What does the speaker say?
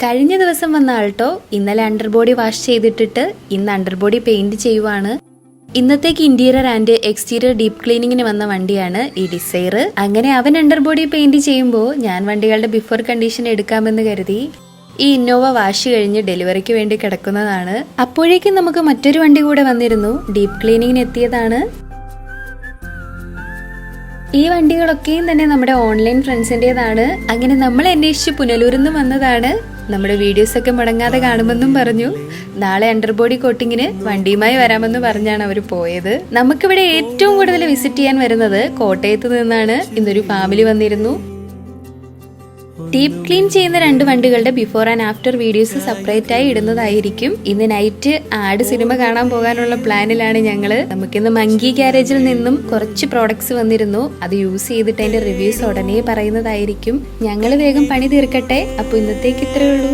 കഴിഞ്ഞ ദിവസം വന്ന ആൾട്ടോ ഇന്നലെ അണ്ടർബോഡി വാഷ് ചെയ്തിട്ടിട്ട് ഇന്ന് അണ്ടർബോഡി പെയിന്റ് ചെയ്യുവാണ്. ഇന്നത്തേക്ക് ഇന്റീരിയർ ആൻഡ് എക്സ്റ്റീരിയർ ഡീപ്പ് ക്ലീനിങ്ങിന് വന്ന വണ്ടിയാണ് ഈ ഡിസൈർ. അങ്ങനെ അവൻ അണ്ടർബോഡി പെയിന്റ് ചെയ്യുമ്പോൾ ഞാൻ വണ്ടികളുടെ ബിഫോർ കണ്ടീഷൻ എടുക്കാമെന്ന് കരുതി ഈ ഇന്നോവ വാഷ് കഴിഞ്ഞ് ഡെലിവറിക്ക് വേണ്ടി കിടക്കുന്നതാണ്. അപ്പോഴേക്കും നമുക്ക് മറ്റൊരു വണ്ടി കൂടെ വന്നിരുന്നു. ഡീപ്പ് ക്ലീനിങ്ങിന് എത്തിയതാണ്. ഈ വണ്ടികളൊക്കെയും തന്നെ നമ്മുടെ ഓൺലൈൻ ഫ്രണ്ട്സിൻ്റെതാണ്. അങ്ങനെ നമ്മൾ അന്വേഷിച്ച് പുനലൂരിൽ നിന്ന് വന്നതാണ്. നമ്മുടെ വീഡിയോസൊക്കെ മുടങ്ങാതെ കാണുമെന്നും പറഞ്ഞു. നാളെ അണ്ടർബോഡി കോട്ടിങ്ങിന് വണ്ടിയുമായി വരാമെന്ന് പറഞ്ഞാണ് അവർ പോയത്. നമുക്കിവിടെ ഏറ്റവും കൂടുതൽ വിസിറ്റ് ചെയ്യാൻ വരുന്നത് കോട്ടയത്ത് നിന്നാണ്. ഇന്നൊരു ഫാമിലി വന്നിരുന്നു. ഡീപ്പ് ക്ലീൻ ചെയ്യുന്ന 2 വണ്ടികളുടെ before and after videos separate ആയി ഇടുന്നതായിരിക്കും. ഇന്ന് നൈറ്റ് ആഡ് സിനിമ കാണാൻ പോകാനുള്ള പ്ലാനിലാണ് ഞങ്ങള്. നമുക്കിന്ന് മങ്കി ഗാരേജിൽ നിന്നും കുറച്ച് പ്രോഡക്ട്സ് വന്നിരുന്നു. അത് യൂസ് ചെയ്തിട്ട് അതിന്റെ റിവ്യൂസ് ഉടനെ പറയുന്നതായിരിക്കും. ഞങ്ങൾ വേഗം പണി തീർക്കട്ടെ. അപ്പൊ ഇന്നത്തേക്ക് ഇത്രയേ ഉള്ളൂ.